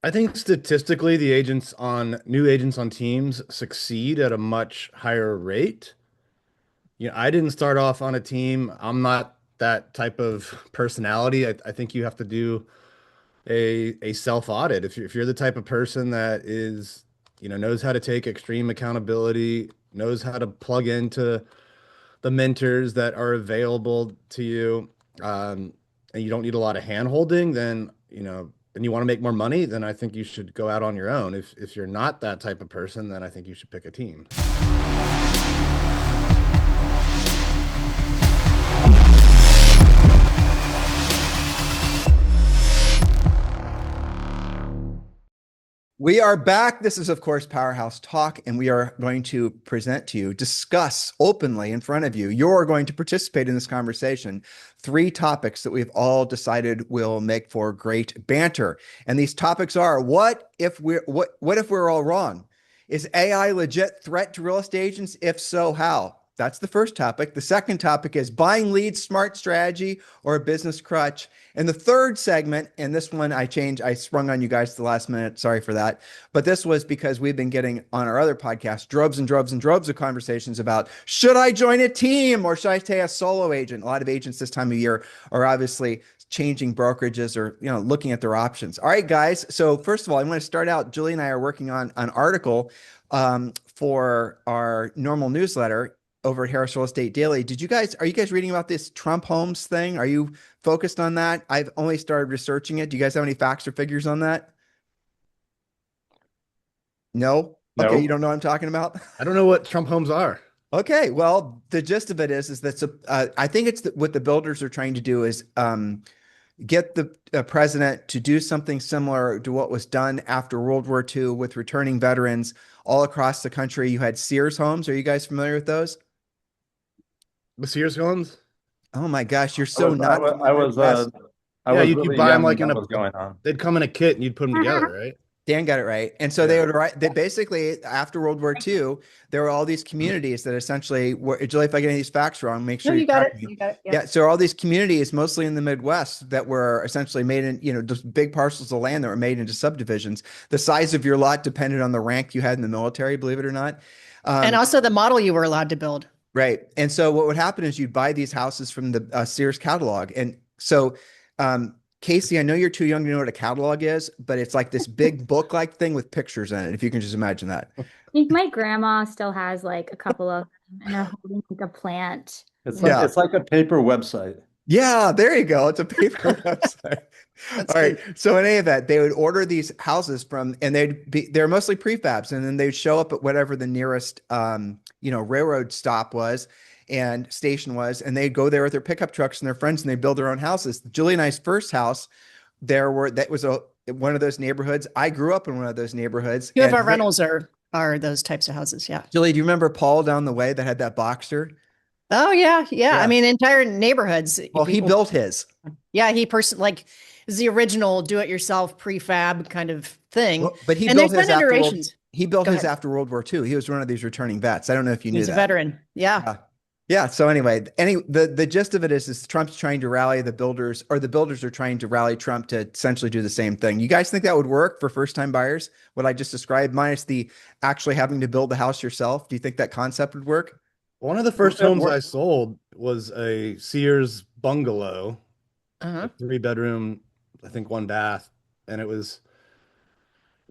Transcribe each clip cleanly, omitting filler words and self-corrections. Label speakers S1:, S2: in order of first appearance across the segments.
S1: I think statistically, the new agents on teams succeed at a much higher rate. I didn't start off on a team. I'm not that type of personality. I think you have to do a self audit. If you're the type of person that knows how to take extreme accountability, knows how to plug into the mentors that are available to you, and you don't need a lot of hand holding, then you want to make more money, then I think you should go out on your own. If you're not that type of person, then I think you should pick a team.
S2: We are back. This is, of course, PowerHouse Talk, and we are going to present to you, discuss openly in front of you. You're going to participate in this conversation. 3 topics that we've all decided will make for great banter. And these topics are: what if we're all wrong? Is AI legit threat to real estate agents? If so, how? That's the first topic. The second topic is buying leads, smart strategy, or a business crutch. And the third segment, and this one I sprung on you guys at the last minute. Sorry for that. But this was because we've been getting on our other podcast, droves and droves and droves of conversations about, should I join a team or should I stay a solo agent? A lot of agents this time of year are obviously changing brokerages or, looking at their options. All right, guys. So first of all, I'm going to start out. Julie and I are working on an article for our normal newsletter over at Harris Real Estate Daily. Are you guys reading about this Trump Homes thing? Are you focused on that? I've only started researching it. Do you guys have any facts or figures on that? No? Okay, you
S3: No.
S2: don't know what I'm talking about?
S1: I don't know what Trump homes are.
S2: Okay, well, the gist of it is that I think what the builders are trying to do is get the president to do something similar to what was done after World War II with returning veterans all across the country. You had Sears homes. Are you guys familiar with those?
S1: The Sears homes?
S2: Oh my gosh, you're
S3: I
S2: so
S3: was I
S2: not
S3: was I
S2: familiar.
S3: was
S2: Yes,
S3: I
S1: Yeah,
S3: was
S1: you'd
S3: really
S1: buy them
S3: young when
S1: like
S3: that was going on.
S1: they'd come in a kit and you'd put them together, right?
S2: Dan got it right. And so
S1: Yeah.
S2: they basically, after World War II, there were all these communities that essentially were, Julie, if I get any of these facts wrong, make
S4: No,
S2: sure you
S4: you got
S2: correct
S4: it.
S2: me.
S4: You got it.
S2: Yeah. So all these communities, mostly in the Midwest, that were essentially made in, just big parcels of land that were made into subdivisions. The size of your lot depended on the rank you had in the military, believe it or not.
S4: And also the model you were allowed to build.
S2: Right. And so what would happen is you'd buy these houses from the Sears catalog. And so, Kacie, I know you're too young to know what a catalog is, but it's like this big book-like thing with pictures in it, if you can just imagine that.
S5: I think my grandma still has like a couple of them and they're holding like a plant.
S3: It's like
S2: Yeah.
S3: it's like a paper website.
S2: Yeah, there you go. It's a paper website.
S4: That's
S2: All right.
S4: great.
S2: So in any event, they would order these houses and they're mostly prefabs, and then they'd show up at whatever the nearest railroad stop was and station was, and they'd go there with their pickup trucks and their friends and they build their own houses. Julie and I's first house, that was one of those neighborhoods. I grew up in one of those neighborhoods.
S4: Few of
S2: And
S4: our rentals are those types of houses. Yeah.
S2: Julie, do you remember Paul down the way that had that Boxster?
S4: Oh yeah. Yeah.
S2: Yeah.
S4: I mean, entire neighborhoods.
S2: Well, he built his.
S4: Yeah. Is the original do-it-yourself prefab kind of thing.
S2: Well, but he
S4: And
S2: built
S4: there's
S2: his
S4: been
S2: after World,
S4: iterations.
S2: he built
S4: Go
S2: his
S4: ahead.
S2: after World War II. He was one of these returning vets. I don't know if you knew
S4: He's a
S2: that.
S4: veteran. Yeah.
S2: Yeah. So anyway, the gist of it is Trump's trying to rally the builders, or the builders are trying to rally Trump to essentially do the same thing. You guys think that would work for first-time buyers? What I just described, minus the actually having to build the house yourself. Do you think that concept would work?
S1: One of the first homes I sold was a Sears bungalow,
S4: Uh-huh.
S1: 3 bedroom, I think 1 bath, and it was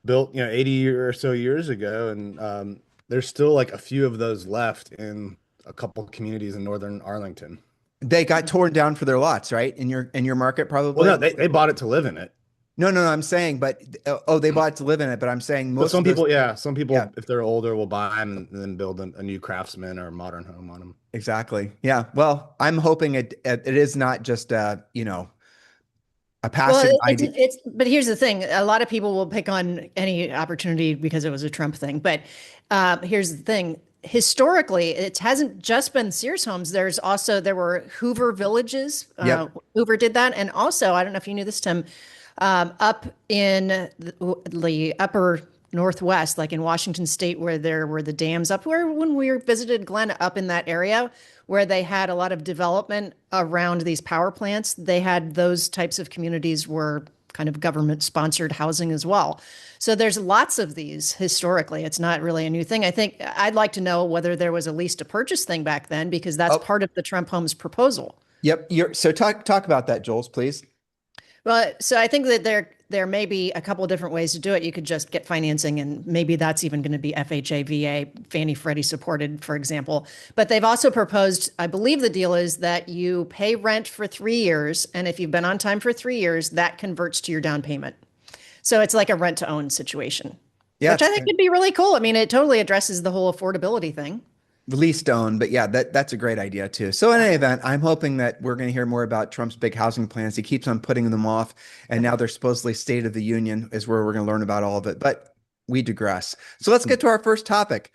S1: built, 80 or so years ago, and there's still like a few of those left in a couple communities in northern Arlington.
S2: They got torn down for their lots, right? In your market, probably.
S1: Well, no, they bought it to live in it.
S2: No, I'm saying, but they bought it to live in it. But I'm saying
S1: But some people,
S2: yeah,
S1: if they're older, will buy them and then build a new Craftsman or modern home on them.
S2: exactly. Yeah. Well, I'm hoping it is not just a passing idea.
S4: But here's the thing. A lot of people will pick on any opportunity because it was a Trump thing. But here's the thing. Historically, it hasn't just been Sears homes. There were Hoover villages.
S2: Yep.
S4: Hoover did that. And also, I don't know if you knew this, Tim, up in the upper Northwest, like in Washington State, where there were the dams up where when we visited Glenn up in that area where they had a lot of development around these power plants, they had those types of communities were kind of government sponsored housing as well. So there's lots of these historically. It's not really a new thing. I think I'd like to know whether there was a lease to purchase thing back then, because that's
S2: Oh,
S4: part of the Trump Homes proposal.
S2: yep. So talk about that, Jules, please.
S4: Well, so I think that there may be a couple of different ways to do it. You could just get financing, and maybe that's even going to be FHA, VA, Fannie Freddie supported, for example. But they've also proposed, I believe the deal is that you pay rent for 3 years, and if you've been on time for 3 years, that converts to your down payment. So it's like a rent to own situation,
S2: Yeah,
S4: which I think could be really cool. I mean, it totally addresses the whole affordability thing.
S2: lease to own, but yeah, that's a great idea too. So in any event, I'm hoping that we're going to hear more about Trump's big housing plans. He keeps on putting them off, and now they're supposedly State of the Union is where we're going to learn about all of it. But we digress. So let's get to our first topic.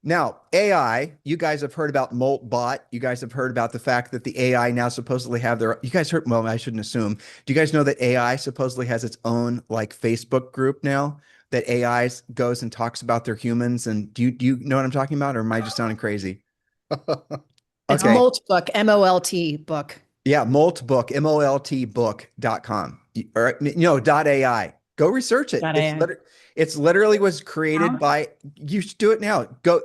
S2: Now, AI, you guys have heard about Moltbot. You guys have heard about the fact that the AI now supposedly have their, you guys heard, well, I shouldn't assume. Do you guys know that AI supposedly has its own like Facebook group now that AI goes and talks about their humans? And do you know what I'm talking about, or am I just sounding crazy?
S4: It's
S2: Okay.
S4: Molt book, MOLT book.
S2: Yeah, Moltbook, moltbook.com or no, .ai. Go research it.
S4: .ai.
S2: It's literally was created by, you should do it now. Go.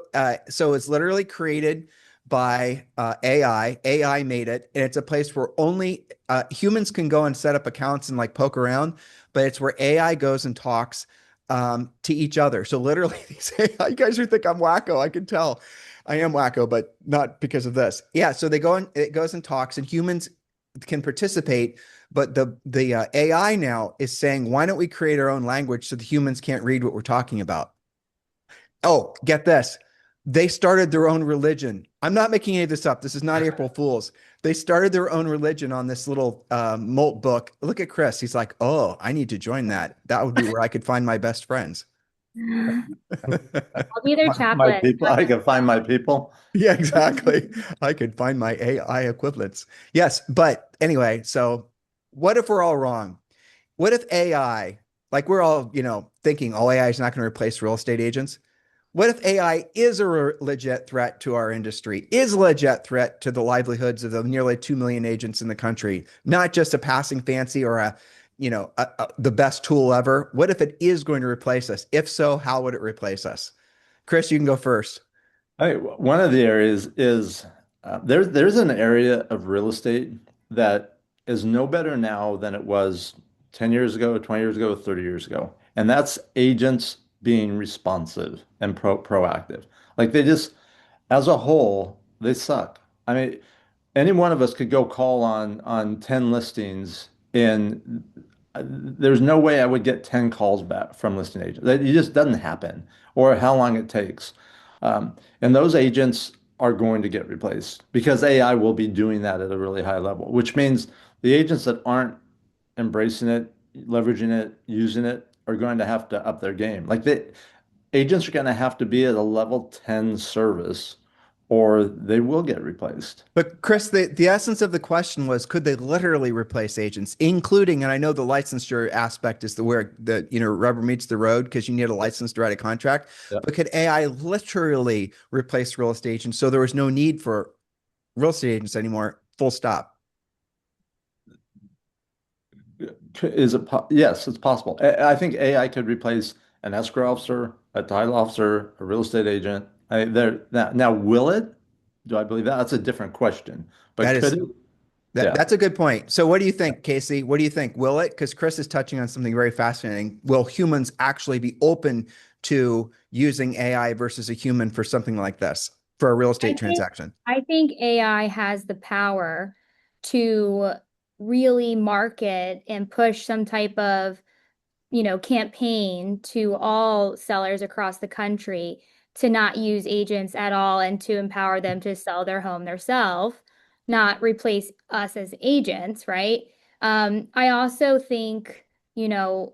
S2: So it's literally created by AI. AI made it, and it's a place where only humans can go and set up accounts and like poke around, but it's where AI goes and talks to each other. So literally, these AI, you guys think I'm wacko. I can tell. I am wacko, but not because of this. Yeah, so they go and it goes and talks, and humans can participate, but the AI now is saying, why don't we create our own language so the humans can't read what we're talking about? Oh, get this. They started their own religion. I'm not making any of this up. This is not April Fool's. They started their own religion on this little Molt book. Look at Chris. He's like, oh, I need to join that. That would be where I could find my best friends.
S5: I'll be their
S3: My
S5: chaplain.
S3: people, I can find my people.
S2: Yeah, exactly. I could find my AI equivalents. Yes, but anyway, so what if we're all wrong? What if AI, like we're all, thinking, oh, AI is not going to replace real estate agents? What if AI is a legit threat to our industry, is a legit threat to the livelihoods of the nearly 2 million agents in the country, not just a passing fancy or the best tool ever? What if it is going to replace us? If so, how would it replace us? Chris, you can go first.
S3: One of the areas is there's an area of real estate that is no better now than it was 10 years ago, 20 years ago, 30 years ago. And that's agents being responsive and proactive. Like they just, as a whole, they suck. I mean, any one of us could go call on 10 listings, and there's no way I would get 10 calls back from listing agents. It just doesn't happen, or how long it takes. And those agents are going to get replaced because AI will be doing that at a really high level, which means the agents that aren't embracing it, leveraging it, using it are going to have to up their game. Like the agents are going to have to be at a level 10 service or they will get replaced.
S2: But Chris, the essence of the question was, could they literally replace agents, including, and I know the licensure aspect is where the rubber meets the road because you need a license to write a contract.
S3: Yep.
S2: But could AI literally replace real estate agents so there was no need for real estate agents anymore? Full stop.
S3: Yes, it's possible. I think AI could replace an escrow officer, a title officer, a real estate agent. Now, will it? Do I believe that? That's a different question. But could it? Yeah.
S2: That's a good point. So what do you think, Kacie? What do you think? Will it? Because Chris is touching on something very fascinating. Will humans actually be open to using AI versus a human for something like this, for a real estate transaction?
S5: I think AI has the power to really market and push some type of, campaign to all sellers across the country to not use agents at all and to empower them to sell their home themselves, not replace us as agents, right? I also think, how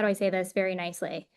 S5: do I say this very nicely?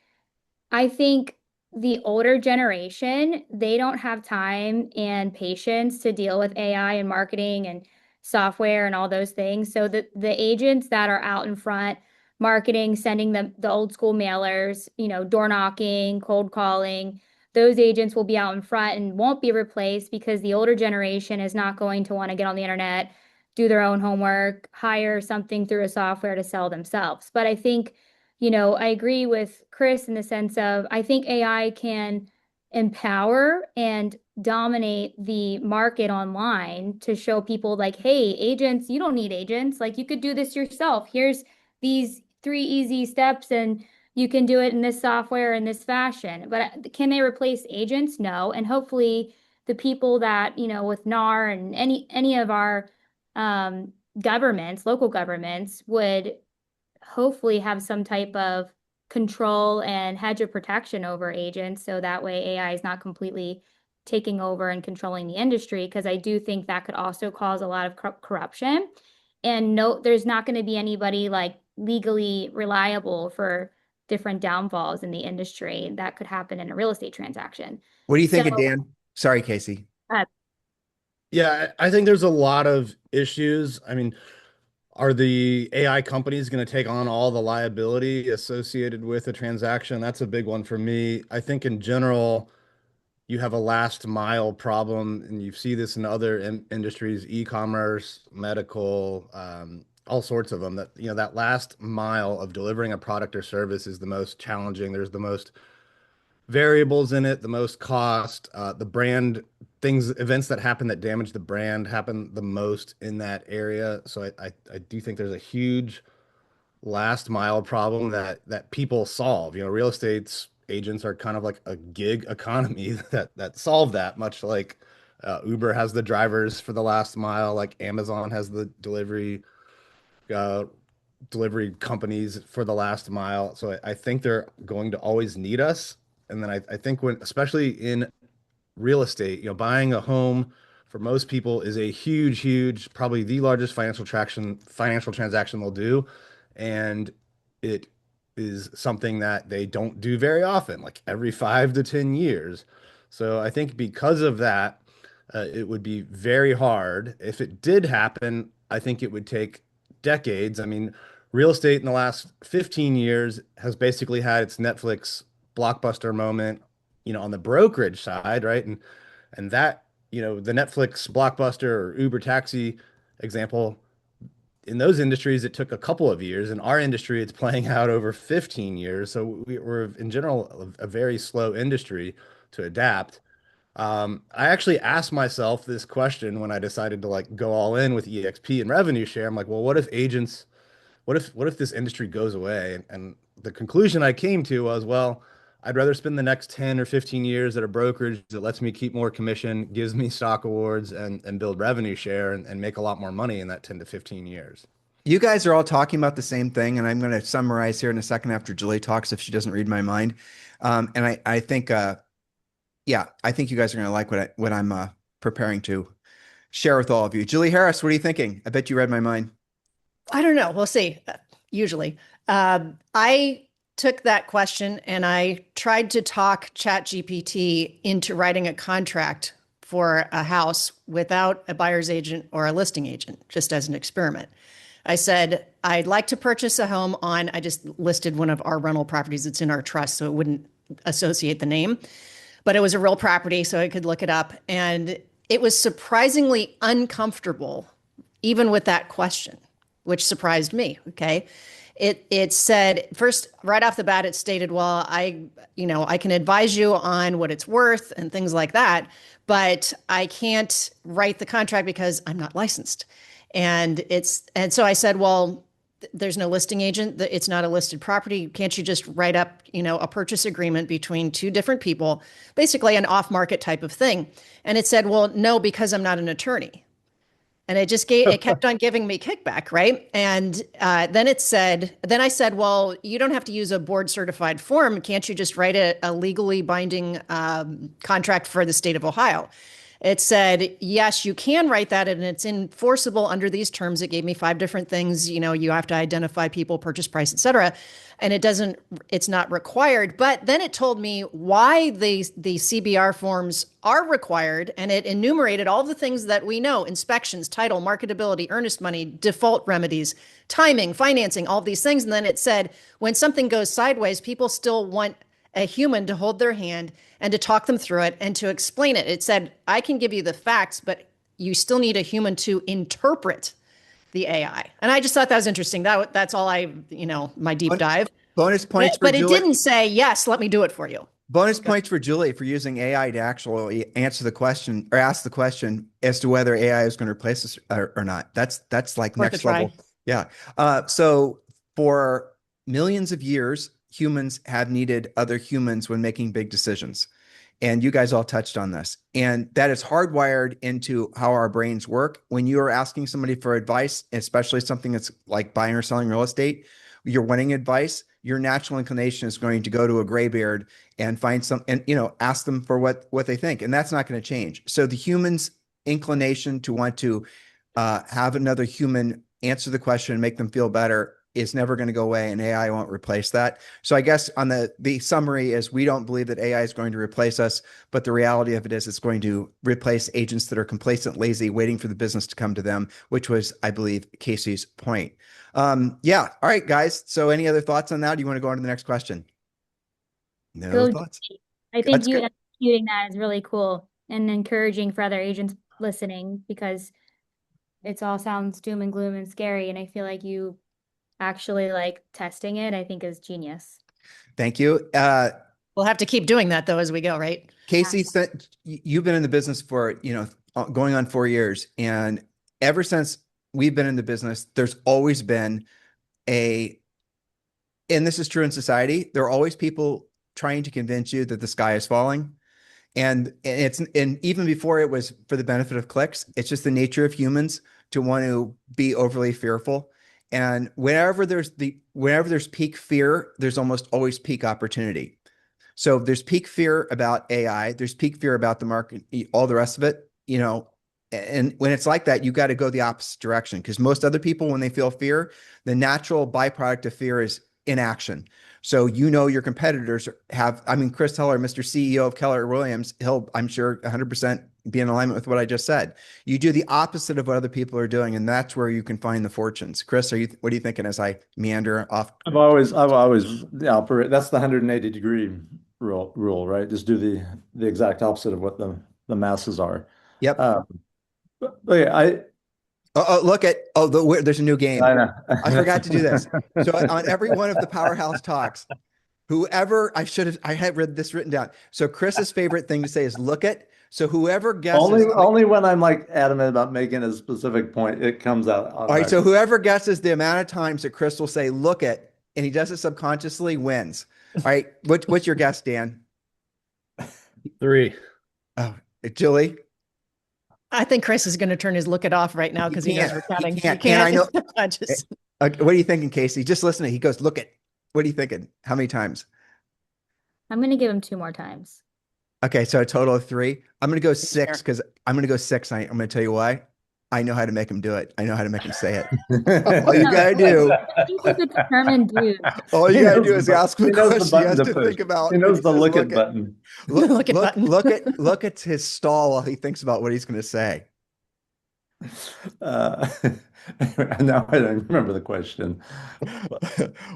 S5: I think the older generation, they don't have time and patience to deal with AI and marketing and software and all those things. So the agents that are out in front, marketing, sending them the old school mailers, door knocking, cold calling, those agents will be out in front and won't be replaced because the older generation is not going to want to get on the internet, do their own homework, hire something through a software to sell themselves. But I think, I agree with Chris in the sense of I think AI can empower and dominate the market online to show people like, hey, agents, you don't need agents. Like you could do this yourself. Here's these 3 easy steps and you can do it in this software in this fashion. But can they replace agents? No. And hopefully the people that, with NAR and any of our governments, local governments would hopefully have some type of control and hedge of protection over agents. So that way AI is not completely taking over and controlling the industry. Because I do think that could also cause a lot of corruption. And no, there's not going to be anybody like legally reliable for different downfalls in the industry that could happen in a real estate transaction.
S2: What do you think of Dan? Sorry, Kacie.
S1: Yeah, I think there's a lot of issues. I mean, are the AI companies going to take on all the liability associated with a transaction? That's a big one for me. I think in general, you have a last mile problem, and you see this in other industries, e-commerce, medical, all sorts of them. That that last mile of delivering a product or service is the most challenging. There's the most variables in it, the most cost, the brand things, events that happen that damage the brand happen the most in that area. So I do think there's a huge last mile problem that people solve. Real estate's agents are kind of like a gig economy that solve that, much like Uber has the drivers for the last mile, like Amazon has the uh, delivery companies for the last mile. So I think they're going to always need us. And then I think when, especially in real estate, buying a home for most people is a huge, huge, probably the largest financial transaction they'll do. And it is something that they don't do very often, like every 5 to 10 years. So I think because of that, it would be very hard. If it did happen, I think it would take decades. I mean, real estate in the last 15 years has basically had its Netflix blockbuster moment, on the brokerage side, right? And that, the Netflix blockbuster or Uber taxi example, in those industries, it took a couple of years. In our industry, it's playing out over 15 years. So we're in general a very slow industry to adapt. I actually asked myself this question when I decided to like go all in with EXP and revenue share. I'm like, well, what if this industry goes away? And the conclusion I came to was, well, I'd rather spend the next 10 or 15 years at a brokerage that lets me keep more commission, gives me stock awards, and build revenue share and make a lot more money in that 10 to 15 years.
S2: You guys are all talking about the same thing, and I'm going to summarize here in a second after Julie talks if she doesn't read my mind. And I think, yeah, I think you guys are going to like what I'm preparing to share with all of you. Julie Harris, what are you thinking? I bet you read my mind.
S4: I don't know. We'll see. Usually. I took that question and I tried to talk ChatGPT into writing a contract for a house without a buyer's agent or a listing agent, just as an experiment. I said, I'd like to purchase a home on, I just listed one of our rental properties. It's in our trust, so it wouldn't associate the name, but it was a real property, so I could look it up. And it was surprisingly uncomfortable, even with that question, which surprised me. Okay. It said first, right off the bat, it stated, well, I can advise you on what it's worth and things like that, but I can't write the contract because I'm not licensed. And so I said, well, there's no listing agent. It's not a listed property. Can't you just write up, a purchase agreement between two different people, basically an off-market type of thing? And it said, well, no, because I'm not an attorney. And it kept on giving me kickback, right? And then I said, well, you don't have to use a board certified form. Can't you just write a legally binding contract for the state of Ohio? It said, yes, you can write that, and it's enforceable under these terms. It gave me 5 different things. You have to identify people, purchase price, et cetera. And it's not required. But then it told me why the CBR forms are required. And it enumerated all the things that we know: inspections, title, marketability, earnest money, default remedies, timing, financing, all these things. And then it said, when something goes sideways, people still want a human to hold their hand and to talk them through it and to explain it. It said, I can give you the facts, but you still need a human to interpret the AI. And I just thought that was interesting. That's all my deep dive.
S2: Bonus points for
S4: But it
S2: Julie.
S4: didn't say, yes, let me do it for you.
S2: Bonus points for Julie for using AI to actually answer the question or ask the question as to whether AI is going to replace us or not. That's like
S4: Worth a
S2: next
S4: try.
S2: level. Yeah. So for millions of years, humans have needed other humans when making big decisions. And you guys all touched on this. And that is hardwired into how our brains work. When you are asking somebody for advice, especially something that's like buying or selling real estate, you're wanting advice, your natural inclination is going to go to a graybeard and find some and ask them for what they think. And that's not going to change. So the human's inclination to want to have another human answer the question and make them feel better is never going to go away, and AI won't replace that. So I guess on the summary is we don't believe that AI is going to replace us, but the reality of it is it's going to replace agents that are complacent, lazy, waiting for the business to come to them, which was, I believe, Kacie's point. Yeah. All right, guys. So any other thoughts on that? Do you want to go on to the next question? No
S5: Go
S2: thoughts?
S5: I think
S2: That's
S5: you
S2: good.
S5: executing that is really cool and encouraging for other agents listening, because it's all sounds doom and gloom and scary. And I feel like you actually like testing it, I think, is genius.
S2: Thank you.
S4: We'll have to keep doing that though as we go, right?
S2: Kacie, you've been in the business for, going on 4 years. And ever since we've been in the business, there's always been and this is true in society, there are always people trying to convince you that the sky is falling. And even before it was for the benefit of clicks, it's just the nature of humans to want to be overly fearful. And whenever there's peak fear, there's almost always peak opportunity. So there's peak fear about AI, there's peak fear about the market, all the rest of it, and when it's like that, you got to go the opposite direction, because most other people, when they feel fear, the natural byproduct of fear is inaction. So your competitors have, Chris Heller, Mr. CEO of Keller Williams, he'll, I'm sure, 100% be in alignment with what I just said. You do the opposite of what other people are doing, and that's where you can find the fortunes. Chris, what are you thinking as I meander off?
S3: I've always operate. That's the 180-degree rule, right? Just do the exact opposite of what the masses are.
S2: Yep.
S3: Okay,
S2: there's a new game.
S3: I know.
S2: I forgot to do this. So on every one of the PowerHouse talks, I had read this written down. So Chris's favorite thing to say is look at. So whoever guesses
S3: only when I'm like adamant about making a specific point, it comes out.
S2: All right. So whoever guesses the amount of times that Chris will say look at, and he does it subconsciously, wins. All right. What's your guess, Dan?
S1: 3.
S2: Oh, Julie.
S4: I think Chris is going to turn his look it off right now because he knows we're counting.
S2: He can't. I know.
S4: What
S2: are you thinking, Kacie? Just listen to it. He goes, look at. What are you thinking? How many times?
S5: I'm going to give him 2 more times.
S2: Okay, so a total of 3. I'm going to go 6 because I'm going to go 6. I'm going to tell you why. I know how to make him do it. I know how to make him say it. All you gotta do.
S5: He's a determined dude.
S2: All you gotta do is ask him a question. He has to
S3: push.
S2: think about.
S3: He knows the look at button.
S2: Look at his stall while he thinks about what he's going to say.
S3: Now I don't remember the question.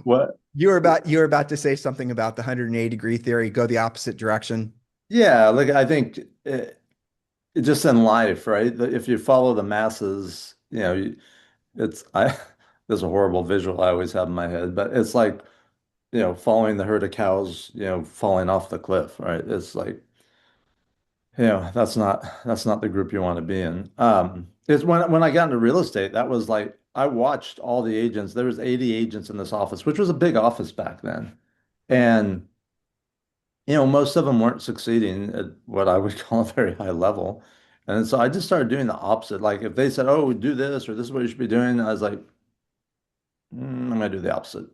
S3: What
S2: you were about to say something about the 180-degree theory, go the opposite direction.
S3: Yeah, like I think it just in life, right? If you follow the masses, there's a horrible visual I always have in my head, but it's like, following the herd of cows, falling off the cliff, right? It's like, that's not the group you want to be in. It's when I got into real estate, that was like I watched all the agents. There was 80 agents in this office, which was a big office back then. And most of them weren't succeeding at what I would call a very high level. And so I just started doing the opposite. Like if they said, oh, do this, or this is what you should be doing, I was like, I'm going to do the opposite.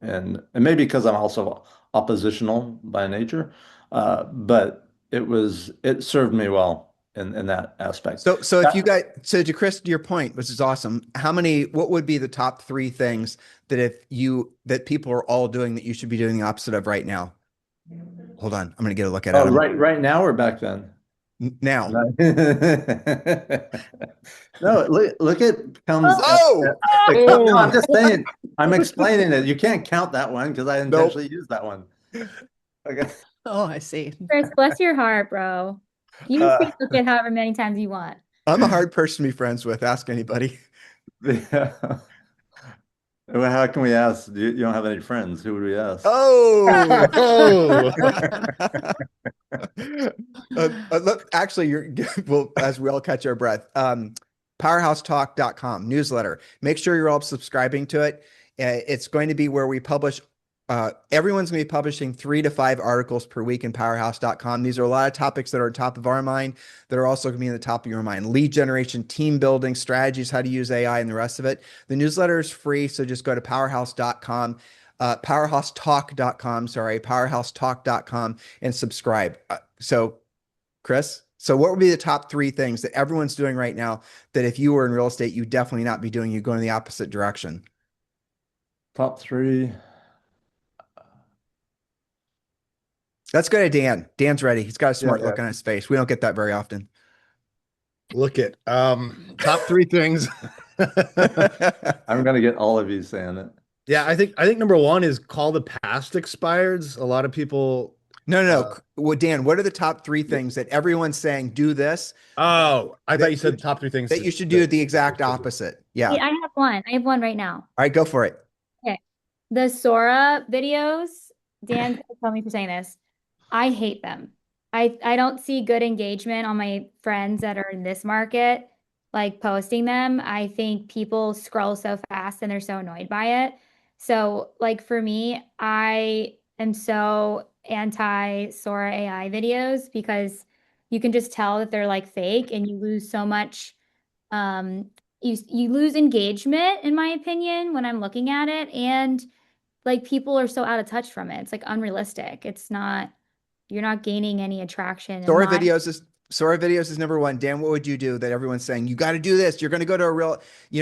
S3: And maybe because I'm also oppositional by nature, but it served me well in that aspect.
S2: So to Chris, to your point, which is awesome, what would be the top 3 things that people are all doing that you should be doing the opposite of right now? Hold on. I'm going to get a look at it.
S3: Right now or back then?
S2: Now.
S3: No, look at comes.
S2: No,
S3: I'm just saying. I'm explaining it. You can't count that one because I intentionally used that one. Okay.
S4: Oh, I see.
S5: Chris, bless your heart, bro. You can look at however many times you want.
S2: I'm a hard person to be friends with. Ask anybody.
S3: Yeah. Well, how can we ask? You don't have any friends. Who would we ask?
S2: Oh,
S1: Oh,
S2: look, actually, you're well, as we all catch our breath. PowerHouseTalk.com newsletter. Make sure you're all subscribing to it. It's going to be where we publish. Everyone's going to be publishing 3 to 5 articles per week in PowerHouse.com. These are a lot of topics that are top of our mind that are also going to be in the top of your mind. Lead generation, team building, strategies, how to use AI, and the rest of it. The newsletter is free, so just go to PowerHouse.com. PowerHouseTalk.com, sorry, PowerHouseTalk.com, and subscribe. So, Chris, so what would be the top 3 things that everyone's doing right now that if you were in real estate, you'd definitely not be doing? You go in the opposite direction.
S3: Top three.
S2: Let's go to Dan. Dan's ready. He's got a smart
S3: Yeah,
S2: look on his face. We don't get that very often.
S1: look at top 3 things.
S3: I'm gonna get all of you saying it.
S1: Yeah, I think number one is call the past expireds. A lot of people.
S2: No, no,
S1: Uh,
S2: no. Well, Dan, what are the top 3 things that everyone's saying do this
S1: oh, I thought
S2: that
S1: you said top 3 things
S2: that you should do the exact opposite? Yeah.
S5: Wait,
S2: All
S5: I have one. I have one right now.
S2: right, go for it.
S5: Okay. The Sora videos, Dan, tell me for saying this. I hate them. I don't see good engagement on my friends that are in this market, like posting them. I think people scroll so fast and they're so annoyed by it. So, like for me, I am so anti Sora AI videos because you can just tell that they're like fake and you lose so much you lose engagement in my opinion when I'm looking at it, and like people are so out of touch from it. It's like unrealistic. It's not, you're not gaining any attraction in
S2: Sora
S5: my.
S2: videos is Sora videos is number one. Dan, what would you do that everyone's saying you got to do this? You're going to go to a real,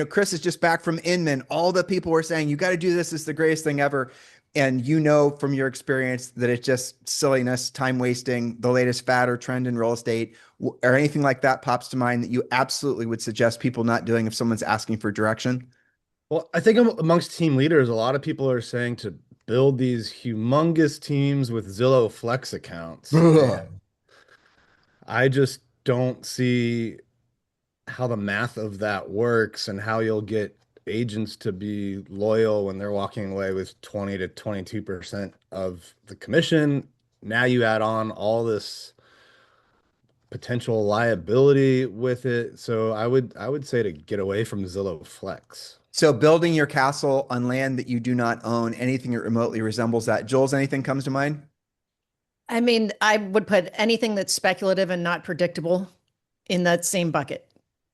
S2: Chris is just back from Inman. All the people were saying you got to do this. It's the greatest thing ever. And you know from your experience that it's just silliness, time wasting, the latest fad or trend in real estate, or anything like that pops to mind that you absolutely would suggest people not doing if someone's asking for direction.
S1: Well, I think amongst team leaders, a lot of people are saying to build these humongous teams with Zillow Flex accounts.
S2: Ugh.
S1: And I just don't see how the math of that works and how you'll get agents to be loyal when they're walking away with 20 to 22% of the commission. Now you add on all this potential liability with it. So I would say to get away from Zillow Flex.
S2: So building your castle on land that you do not own, anything that remotely resembles that. Jules, anything comes to mind?
S4: I mean, I would put anything that's speculative and not predictable in that same bucket.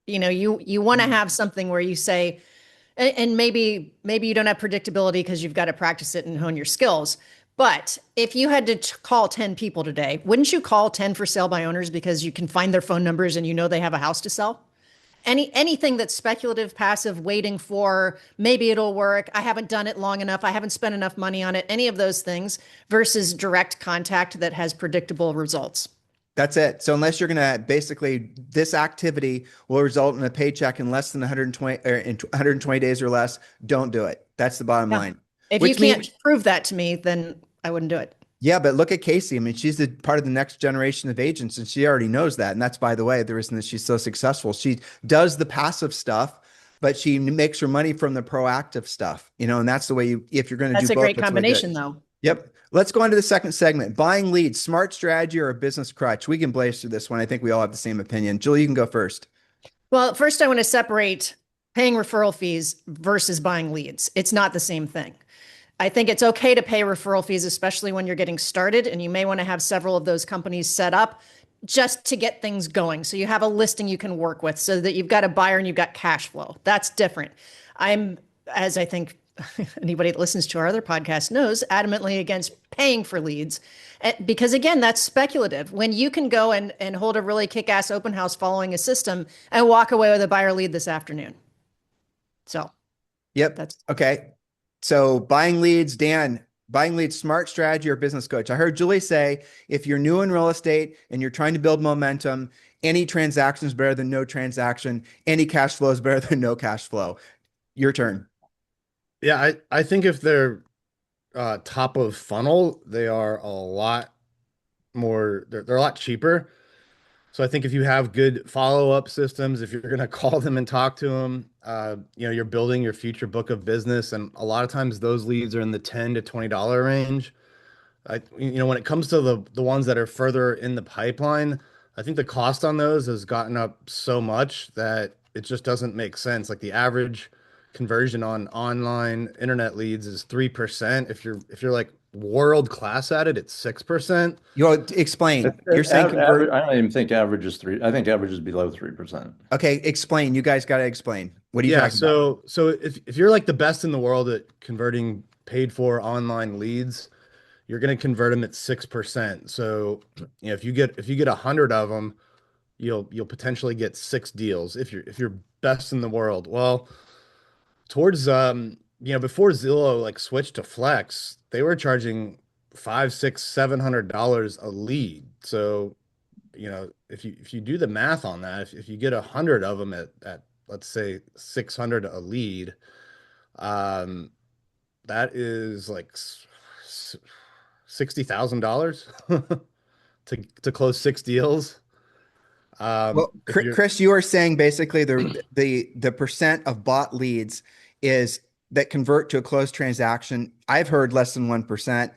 S4: You want to have something where you say, and maybe you don't have predictability because you've got to practice it and hone your skills. But if you had to call 10 people today, wouldn't you call 10 for sale by owners because you can find their phone numbers and you know they have a house to sell? Anything that's speculative, passive, waiting for maybe it'll work. I haven't done it long enough. I haven't spent enough money on it. Any of those things versus direct contact that has predictable results.
S2: That's it. So unless you're going to basically this activity will result in a paycheck in less than 120 or in 120 days or less, don't do it. That's the bottom
S4: Yeah.
S2: line.
S4: If you
S2: Which
S4: can't
S2: means,
S4: prove that to me, then I wouldn't do it.
S2: yeah, but look at Kacie. I mean, she's the part of the next generation of agents, and she already knows that. And that's, by the way, the reason that she's so successful. She does the passive stuff, but she makes her money from the proactive stuff, and that's the way if you're going to
S4: That's
S2: do
S4: a
S2: both,
S4: great
S2: that's the way to do it.
S4: combination, though.
S2: Yep. Let's go on to the second segment. Buying leads, smart strategy or a business crutch. We can blaze through this one. I think we all have the same opinion. Julie, you can go first.
S4: Well, first, I want to separate paying referral fees versus buying leads. It's not the same thing. I think it's okay to pay referral fees, especially when you're getting started, and you may want to have several of those companies set up just to get things going. So you have a listing you can work with so that you've got a buyer and you've got cash flow. That's different. I'm, as I think anybody that listens to our other podcast knows, adamantly against paying for leads. Because again, that's speculative. When you can go and hold a really kick-ass open house following a system and walk away with a buyer lead this afternoon. So
S2: Yep.
S4: that's
S2: Okay. So buying leads, Dan, buying leads, smart strategy or business coach. I heard Julie say, if you're new in real estate and you're trying to build momentum, any transaction is better than no transaction. Any cash flow is better than no cash flow. Your turn.
S1: Yeah, I think if they're top of funnel, they are a lot more, they're a lot cheaper. So I think if you have good follow-up systems, if you're going to call them and talk to them, you're building your future book of business. And a lot of times those leads are in the $10 to $20 range. When it comes to the ones that are further in the pipeline, I think the cost on those has gotten up so much that it just doesn't make sense. Like the average conversion on online internet leads is 3%. If you're like world class at it, it's 6%.
S2: Explain. You're saying
S3: Average,
S2: convert.
S3: I don't even think average is 3. I think average is below 3%.
S2: Okay, explain. You guys got to explain. What are you
S1: Yeah,
S2: talking about?
S1: so if you're like the best in the world at converting paid for online leads, you're going to convert them at 6%. So, if you get 100 of them, you'll potentially get 6 deals if you're best in the world. Well, towards before Zillow like switched to Flex, they were charging 5, 6, $700 a lead. So, if you do the math on that, if you get 100 of them at let's say 600 a lead, um, that is like $60,000 to close 6 deals.
S2: Well,
S1: If you're
S2: Chris, you are saying basically the percent of bought leads is that convert to a closed transaction. I've heard less than 1%.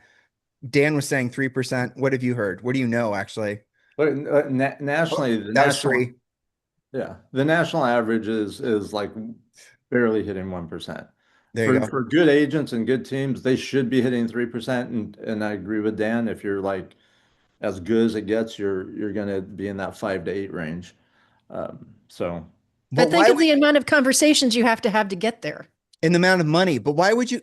S2: Dan was saying 3%. What have you heard? What do you know actually?
S3: But
S2: Oh,
S3: nationally,
S2: that was 3.
S3: the national average is like barely hitting 1%.
S2: There you go.
S3: For good agents and good teams, they should be hitting 3%. And I agree with Dan. If you're like as good as it gets, you're going to be in that 5 to 8 range. So
S4: But
S2: But
S4: think
S2: why
S4: of
S2: would
S4: the amount of conversations you have to get there.
S2: in the amount of money? But why would you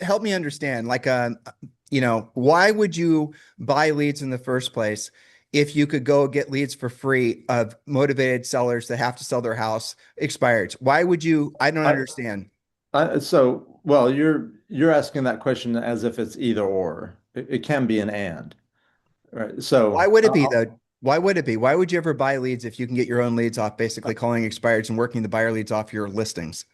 S2: help me understand? Like why would you buy leads in the first place if you could go get leads for free of motivated sellers that have to sell their house expired? Why would you? I don't
S3: I,
S2: understand.
S3: well, you're asking that question as if it's either or. It can be an and, right?
S2: Why
S3: So
S2: would it be though? Why would it be? Why would you ever buy leads if you can get your own leads off basically calling expireds and working the buyer leads off your listings?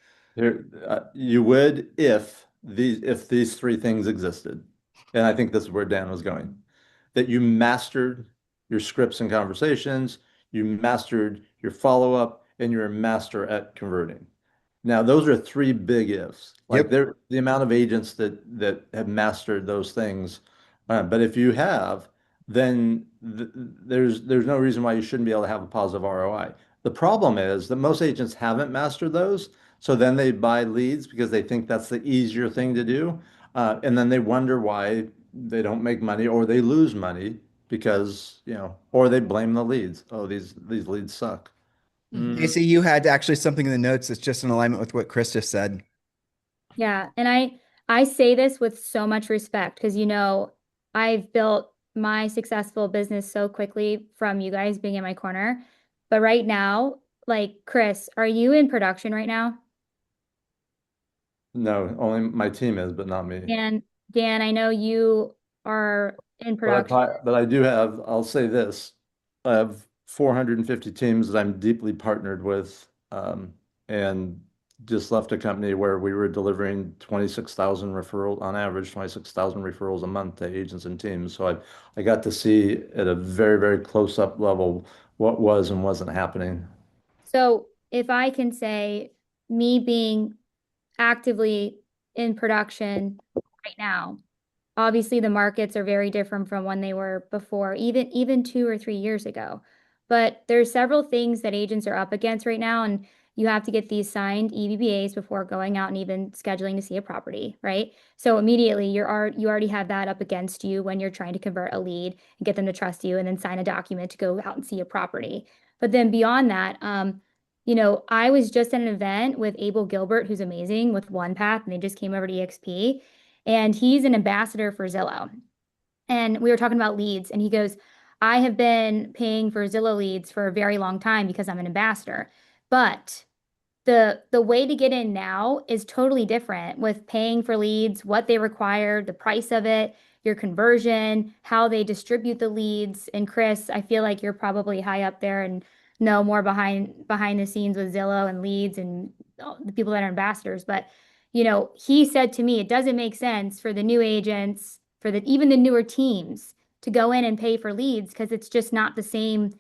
S3: you would if these 3 things existed, and I think this is where Dan was going, that you mastered your scripts and conversations, you mastered your follow-up, and you're a master at converting. Now, those are 3 big ifs. Like
S2: Yep.
S3: the amount of agents that have mastered those things. But if you have, then there's no reason why you shouldn't be able to have a positive ROI. The problem is that most agents haven't mastered those, so then they buy leads because they think that's the easier thing to do, and then they wonder why they don't make money or they lose money because, or they blame the leads. Oh, these leads suck.
S4: Mhm.
S2: Kacie, you had actually something in the notes that's just in alignment with what Chris just said.
S5: Yeah, and I say this with so much respect because I've built my successful business so quickly from you guys being in my corner. But right now, like Chris, are you in production right now?
S3: No, only my team is, but not me.
S5: And Dan, I know you are in production.
S3: But I do have, I'll say this, I have 450 teams that I'm deeply partnered with, and just left a company where we were delivering 26,000 referrals on average, 26,000 referrals a month to agents and teams. So I got to see at a very, very close up level what was and wasn't happening.
S5: So if I can say me being actively in production right now, obviously the markets are very different from when they were before, even 2 or 3 years ago. But there's several things that agents are up against right now, and you have to get these signed EBBAs before going out and even scheduling to see a property, right? So immediately you already have that up against you when you're trying to convert a lead and get them to trust you and then sign a document to go out and see a property. But then beyond that, I was just at an event with Abel Gilbert, who's amazing with OnePath, and they just came over to EXP, and he's an ambassador for Zillow. And we were talking about leads, and he goes, I have been paying for Zillow leads for a very long time because I'm an ambassador. But the way to get in now is totally different with paying for leads, what they require, the price of it, your conversion, how they distribute the leads. And Chris, I feel like you're probably high up there and know more behind the scenes with Zillow and leads and the people that are ambassadors. But he said to me, it doesn't make sense for the new agents, for even the newer teams to go in and pay for leads because it's just not the same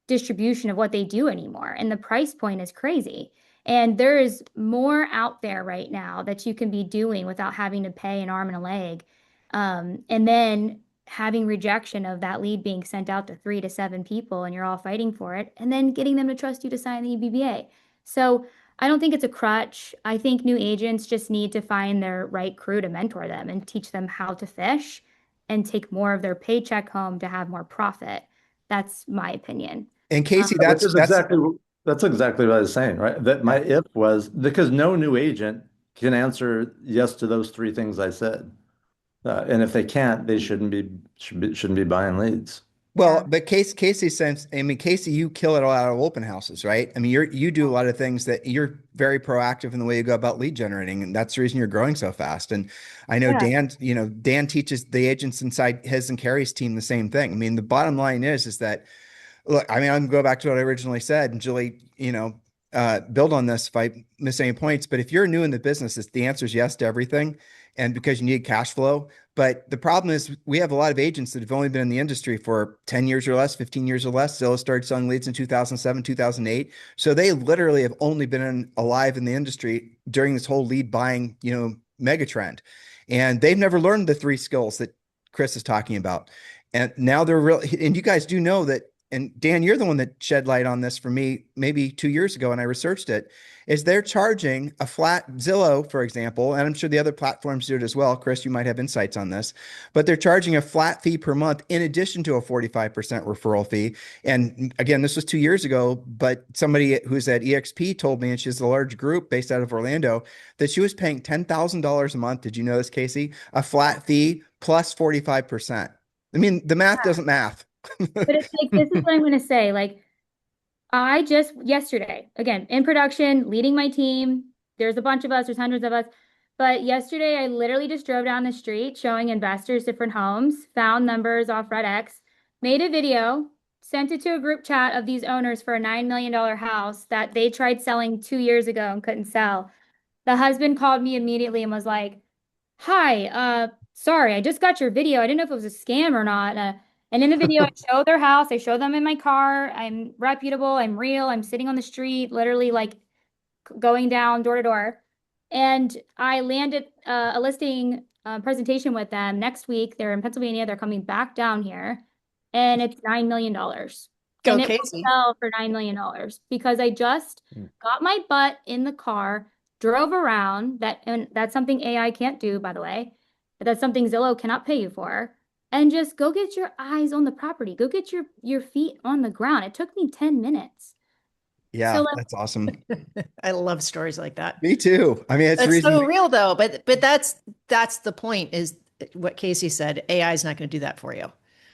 S5: distribution of what they do anymore. And the price point is crazy. And there is more out there right now that you can be doing without having to pay an arm and a leg. And then having rejection of that lead being sent out to 3 to 7 people and you're all fighting for it, and then getting them to trust you to sign the EBBA. So I don't think it's a crutch. I think new agents just need to find their right crew to mentor them and teach them how to fish and take more of their paycheck home to have more profit. That's my opinion.
S2: And Kacie,
S3: Which is that's exactly what I was saying, right? That my if was because no new agent can answer yes to those three things I said. And if they can't, they shouldn't be buying leads.
S2: Well, but Kacie sense, I mean, Kacie, you kill it all out of open houses, right? I mean, you do a lot of things that you're very proactive in the way you go about lead generating, and that's the reason you're growing so fast. And I know Dan, Dan teaches the agents inside his and Carrie's team the same thing. I mean, the bottom line is that, look, I mean, I'm gonna go back to what I originally said, and Julie, build on this if I miss any points. But if you're new in the business, the answer is yes to everything, and because you need cash flow. But the problem is we have a lot of agents that have only been in the industry for 10 years or less, 15 years or less. Zillow started selling leads in 2007, 2008. So they literally have only been alive in the industry during this whole lead buying, mega trend. And they've never learned the 3 skills that Chris is talking about. And now they're real. And you guys do know that. And Dan, you're the one that shed light on this for me maybe 2 years ago, and I researched it, is they're charging a flat Zillow, for example, and I'm sure the other platforms do it as well. Chris, you might have insights on this, but they're charging a flat fee per month in addition to a 45% referral fee. And again, this was 2 years ago, but somebody who's at EXP told me, and she's a large group based out of Orlando, that she was paying $10,000 a month. Did you know this, Kacie? A flat fee plus 45%. I mean, the math doesn't math.
S5: But it's like, this is what I'm going to say. Like, I just yesterday, again, in production, leading my team, there's a bunch of us, there's hundreds of us. But yesterday, I literally just drove down the street showing investors different homes, found numbers off RedX, made a video, sent it to a group chat of these owners for a $9 million house that they tried selling 2 years ago and couldn't sell. The husband called me immediately and was like, hi, sorry, I just got your video. I didn't know if it was a scam or not. And in the video, I show their house. I show them in my car. I'm reputable. I'm real. I'm sitting on the street, literally like going down door to door. And I landed a listing presentation with them next week. They're in Pennsylvania. They're coming back down here. And it's $9 million.
S4: Go,
S5: and it
S4: Kacie.
S5: will sell for $9 million because I just got my butt in the car, drove around. And that's something AI can't do, by the way. But that's something Zillow cannot pay you for. And just go get your eyes on the property. Go get your feet on the ground. It took me 10 minutes.
S2: Yeah,
S5: So,
S2: that's awesome.
S4: I love stories like that.
S2: Me too. I mean, it's
S4: so real though, but that's the point, is what Kacie said. AI is not going to do that for you.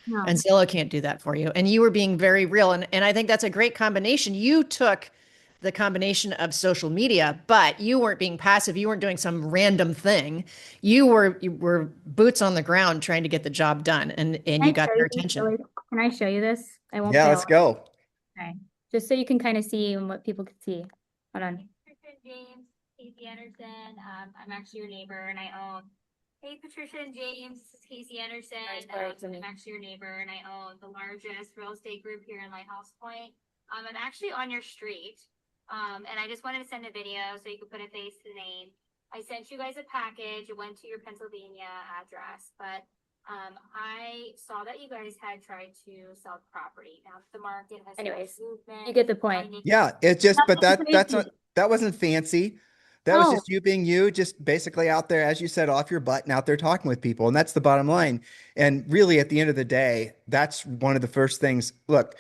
S5: no.
S4: And Zillow can't do that for you. And you were being very real. And I think that's a great combination. You took the combination of social media, but you weren't being passive. You weren't doing some random thing. You were boots on the ground trying to get the job done, and you got their attention.
S5: Can I show you this? I won't.
S2: Yeah,
S5: fail.
S2: let's go.
S5: Okay, just so you can kind of see what people can see. Hold on. James, Kacie Andersen. I'm actually your neighbor, and I own. Hey, Patricia and James. This is Kacie Andersen. I'm actually your neighbor, and I own the largest real estate group here in Lighthouse Point. I'm actually on your street. And I just wanted to send a video so you could put a face to the name. I sent you guys a package. It went to your Pennsylvania address, but I saw that you guys had tried to sell property. Now the market has. Anyways, you get the point.
S2: Yeah, it just, but that wasn't fancy. That was just you being you, just basically out there, as you said, off your butt and out there talking with people. And that's the bottom line. And really, at the end of the day, that's one of the first things. Look,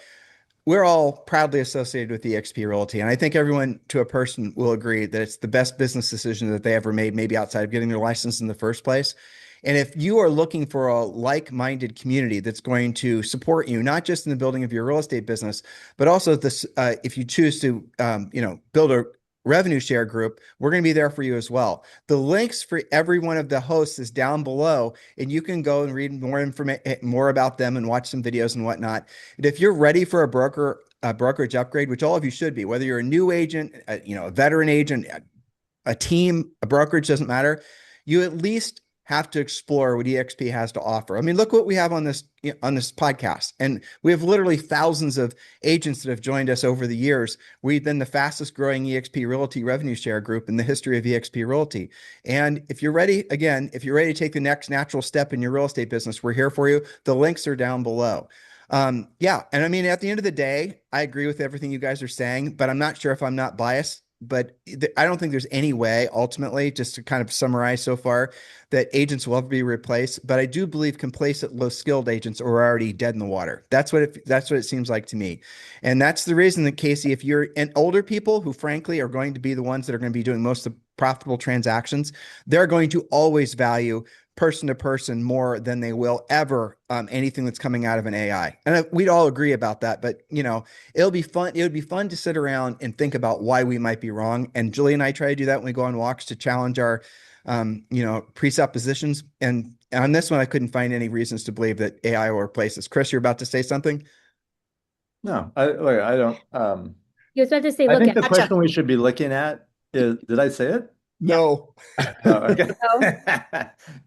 S2: we're all proudly associated with EXP Realty. And I think everyone to a person will agree that it's the best business decision that they ever made, maybe outside of getting their license in the first place. And if you are looking for a like-minded community that's going to support you, not just in the building of your real estate business, but also this, if you choose to, build a revenue share group, we're going to be there for you as well. The links for every one of the hosts is down below, and you can go and read more information, more about them, and watch some videos and whatnot. And if you're ready for a brokerage upgrade, which all of you should be, whether you're a new agent, a veteran agent, a team, a brokerage, doesn't matter. You at least have to explore what EXP has to offer. I mean, look what we have on this podcast, and we have literally thousands of agents that have joined us over the years. We've been the fastest growing EXP Realty revenue share group in the history of EXP Realty. And if you're ready, again, if you're ready to take the next natural step in your real estate business, we're here for you. The links are down below. Yeah. And I mean, at the end of the day, I agree with everything you guys are saying, but I'm not sure if I'm not biased. But I don't think there's any way, ultimately, just to kind of summarize so far, that agents will ever be replaced. But I do believe complacent, low-skilled agents are already dead in the water. That's what it seems like to me. And that's the reason that, Kacie, if you're and older people who, frankly, are going to be the ones that are going to be doing most of the profitable transactions, they're going to always value person to person more than they will ever anything that's coming out of an AI. And we'd all agree about that. But it'll be fun. It would be fun to sit around and think about why we might be wrong. And Julie and I try to do that when we go on walks to challenge our presuppositions. And on this one, I couldn't find any reasons to believe that AI will replace us. Chris, you're about to say something?
S3: No, I don't.
S5: You was about to say,
S3: I
S5: look
S3: think
S5: at
S3: the question we should be looking at is, did I say it?
S2: No.
S3: Oh, okay.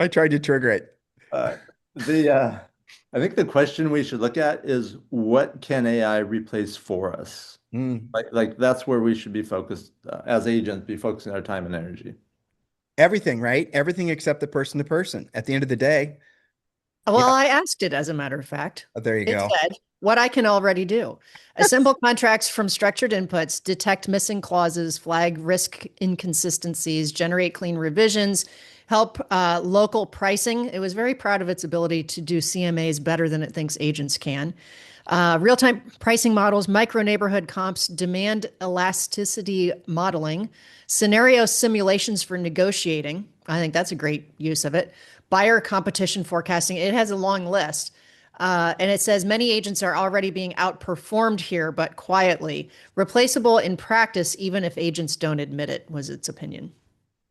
S2: I tried to trigger it.
S3: I think the question we should look at is, what can AI replace for us? Like that's where we should be focused as agents, be focusing our time and energy.
S2: Everything, right? Everything except the person to person. At the end of the day.
S4: Well,
S2: Yeah.
S4: I asked it, as a matter of fact.
S2: Oh, there you go.
S4: It said what I can already do. Assemble contracts from structured inputs, detect missing clauses, flag risk inconsistencies, generate clean revisions, help local pricing. It was very proud of its ability to do CMAs better than it thinks agents can. Real-time pricing models, micro neighborhood comps, demand elasticity modeling, scenario simulations for negotiating. I think that's a great use of it. Buyer competition forecasting. It has a long list. And it says many agents are already being outperformed here, but quietly. Replaceable in practice, even if agents don't admit it, was its opinion.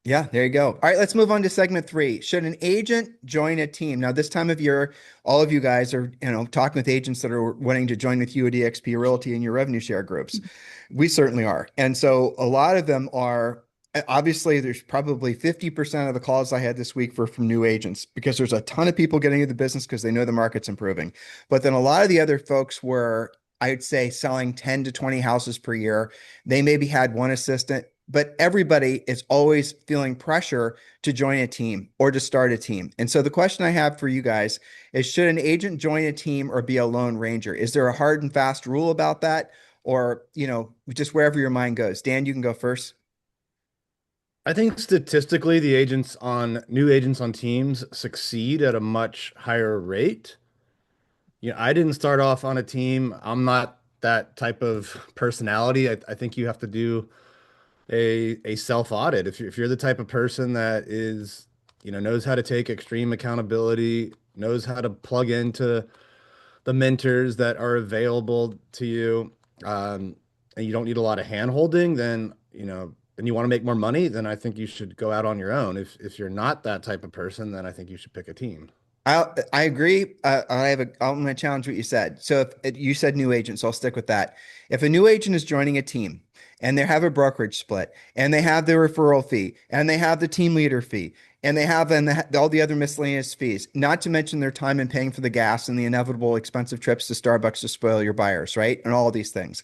S2: Yeah, there you go. All right, let's move on to segment 3. Should an agent join a team? Now, this time of year, all of you guys are, talking with agents that are wanting to join with you at EXP Realty in your revenue share groups. We certainly are. And so a lot of them are, obviously, there's probably 50% of the calls I had this week were from new agents, because there's a ton of people getting into the business because they know the market's improving. But then a lot of the other folks were, I'd say, selling 10 to 20 houses per year. They maybe had one assistant, but everybody is always feeling pressure to join a team or to start a team. And so the question I have for you guys is, should an agent join a team or be a lone ranger? Is there a hard and fast rule about that? Or, just wherever your mind goes? Dan, you can go first.
S1: I think statistically, new agents on teams succeed at a much higher rate. I didn't start off on a team. I'm not that type of personality. I think you have to do a self audit. If you're the type of person that is, knows how to take extreme accountability, knows how to plug into the mentors that are available to you, and you don't need a lot of hand holding, then, and you want to make more money, then I think you should go out on your own. If you're not that type of person, then I think you should pick a team.
S2: I agree. I'm going to challenge what you said. So if you said new agent, so I'll stick with that. If a new agent is joining a team and they have a brokerage split and they have the referral fee and they have the team leader fee and they have all the other miscellaneous fees, not to mention their time in paying for the gas and the inevitable expensive trips to Starbucks to spoil your buyers, right? And all these things,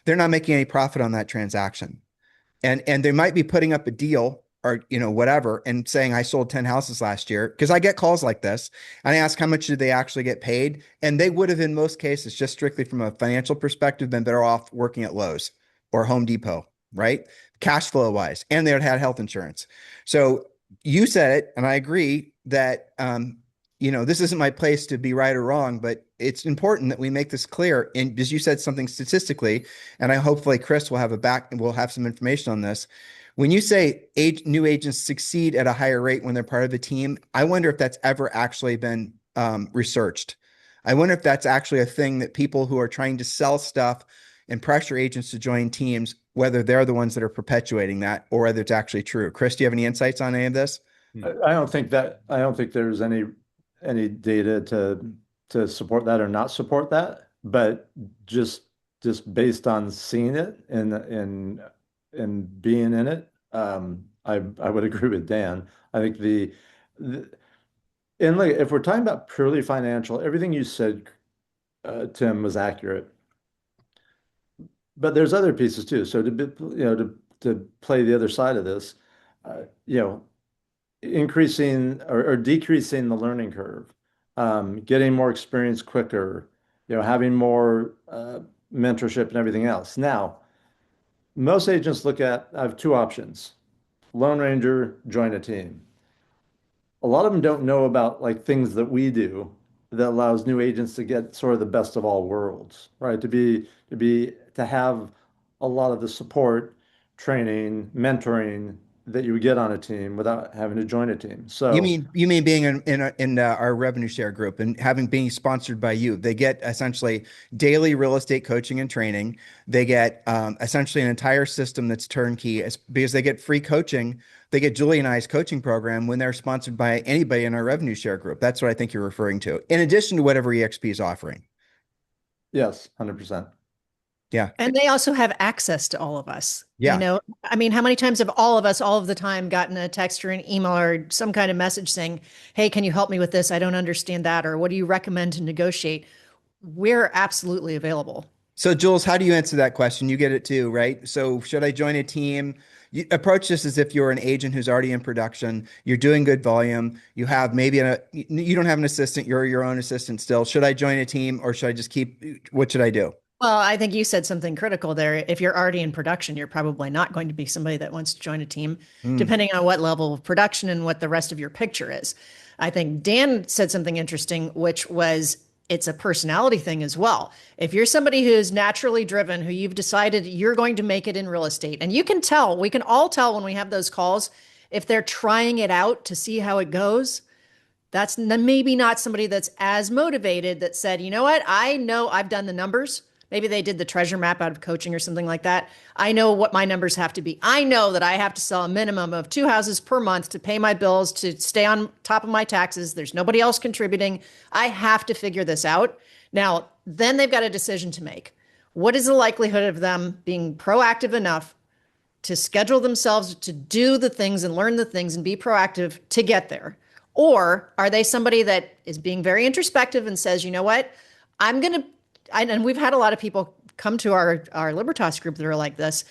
S2: they're not making any profit on that transaction. And they might be putting up a deal or whatever and saying, I sold 10 houses last year, because I get calls like this, and I ask how much did they actually get paid, and they would have, in most cases, just strictly from a financial perspective, been better off working at Lowe's or Home Depot, right? Cash flow wise, and they would have had health insurance. So you said it, and I agree that this isn't my place to be right or wrong, but it's important that we make this clear. And as you said something statistically, and hopefully Chris will have some information on this. When you say new agents succeed at a higher rate when they're part of the team, I wonder if that's ever actually been researched. I wonder if that's actually a thing that people who are trying to sell stuff and pressure agents to join teams, whether they're the ones that are perpetuating that or whether it's actually true. Chris, do you have any insights on any of this?
S3: I don't think there's any data to support that or not support that, but just based on seeing it and being in it, I would agree with Dan. I think And like, if we're talking about purely financial, everything you said, Tim, was accurate. But there's other pieces too. So to play the other side of this, you know, increasing or decreasing the learning curve, getting more experience quicker, having more mentorship and everything else. Now, most agents I have two options: Lone Ranger, join a team. A lot of them don't know about like things that we do that allows new agents to get sort of the best of all worlds, right? To have a lot of the support, training, mentoring that you would get on a team without having to join a team. So
S2: You mean being in our revenue share group and having being sponsored by you? They get essentially daily real estate coaching and training. They get essentially an entire system that's turnkey because they get free coaching. They get Julie and I's coaching program when they're sponsored by anybody in our revenue share group. That's what I think you're referring to, in addition to whatever EXP is offering.
S3: yes, 100%.
S2: Yeah.
S4: And they also have access to all of us.
S2: Yeah.
S4: You know, I mean, how many times have all of us, all of the time, gotten a text or an email or some kind of message saying, hey, can you help me with this? I don't understand that. Or what do you recommend to negotiate? We're absolutely available.
S2: So, Jules, how do you answer that question? You get it too, right? So, should I join a team? You approach this as if you're an agent who's already in production. You're doing good volume. You have maybe you don't have an assistant. You're your own assistant still. Should I join a team or should I just what should I do?
S4: Well, I think you said something critical there. If you're already in production, you're probably not going to be somebody that wants to join a team, depending on what level of production and what the rest of your picture is. I think Dan said something interesting, which was it's a personality thing as well. If you're somebody who's naturally driven, who you've decided you're going to make it in real estate, and you can tell, we can all tell when we have those calls, if they're trying it out to see how it goes, that's maybe not somebody that's as motivated that said, you know what, I know I've done the numbers. Maybe they did the treasure map out of coaching or something like that. I know what my numbers have to be. I know that I have to sell a minimum of 2 houses per month to pay my bills, to stay on top of my taxes. There's nobody else contributing. I have to figure this out. Now, then they've got a decision to make. What is the likelihood of them being proactive enough to schedule themselves to do the things and learn the things and be proactive to get there? Or are they somebody that is being very introspective and says, you know what, I'm going to, and we've had a lot of people come to our Libertas group that are like this.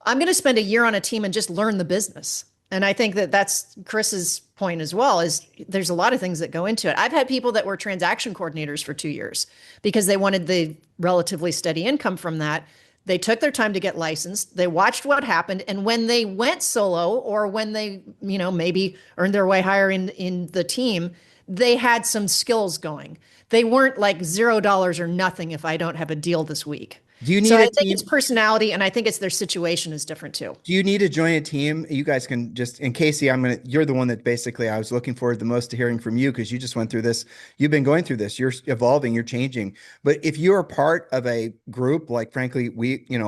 S4: I'm going to spend a year on a team and just learn the business. And I think that that's Chris's point as well, is there's a lot of things that go into it. I've had people that were transaction coordinators for 2 years because they wanted the relatively steady income from that. They took their time to get licensed. They watched what happened. And when they went solo, or when they, maybe earned their way higher in the team, they had some skills going. They weren't like $0 or nothing if I don't have a deal this week.
S2: Do you need
S4: So
S2: a
S4: I think
S2: team?
S4: it's personality, and I think it's their situation is different too.
S2: Do you need to join a team? You guys can just, and Kacie, you're the one that basically I was looking forward the most to hearing from you because you just went through this. You've been going through this. You're evolving, you're changing. But if you're part of a group, like frankly,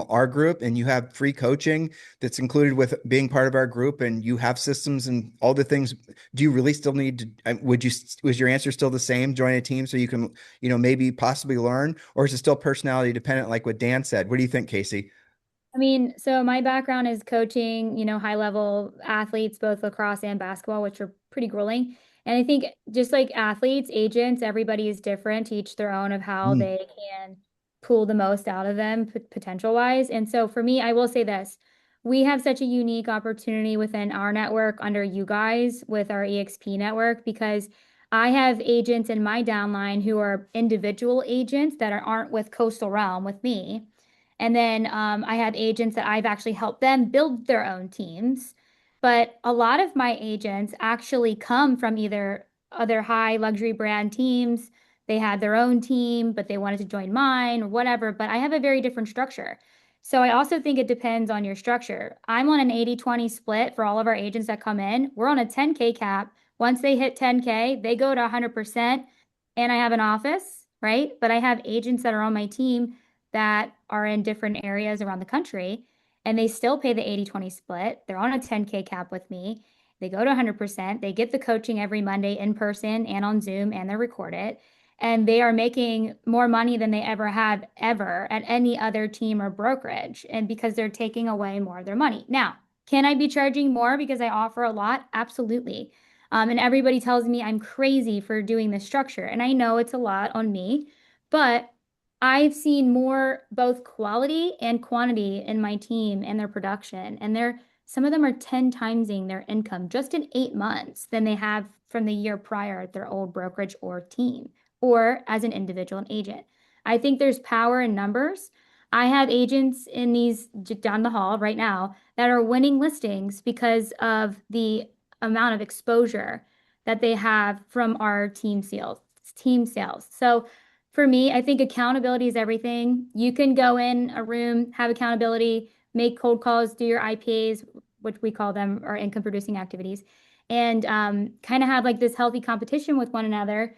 S2: our group, and you have free coaching that's included with being part of our group, and you have systems and all the things, do you really still need to, was your answer still the same? Join a team so you can, maybe possibly learn, or is it still personality dependent, like what Dan said? What do you think, Kacie?
S5: I mean, so my background is coaching, high level athletes, both lacrosse and basketball, which are pretty grueling. And I think just like athletes, agents, everybody is different, each their own of how they can pull the most out of them potential wise. And so for me, I will say this, we have such a unique opportunity within our network under you guys with our EXP network, because I have agents in my downline who are individual agents that aren't with Coastal Realm with me. And then I have agents that I've actually helped them build their own teams. But a lot of my agents actually come from either other high luxury brand teams. They had their own team, but they wanted to join mine or whatever. But I have a very different structure. So I also think it depends on your structure. I'm on an 80-20 split for all of our agents that come in. We're on a 10K cap. Once they hit 10K, they go to 100%. And I have an office, right? But I have agents that are on my team that are in different areas around the country, and they still pay the 80-20 split. They're on a 10K cap with me. They go to 100%. They get the coaching every Monday in person and on Zoom, and they record it. And they are making more money than they ever have ever at any other team or brokerage. And because they're taking away more of their money. Now, can I be charging more because I offer a lot? Absolutely. And everybody tells me I'm crazy for doing this structure. And I know it's a lot on me, but I've seen more both quality and quantity in my team and their production. And some of them are 10 timesing their income just in 8 months than they have from the year prior at their old brokerage or team or as an individual agent. I think there's power in numbers. I have agents in these down the hall right now that are winning listings because of the amount of exposure that they have from our team sales, So for me, I think accountability is everything. You can go in a room, have accountability, make cold calls, do your IPAs, which we call them, or income producing activities, and kind of have like this healthy competition with one another,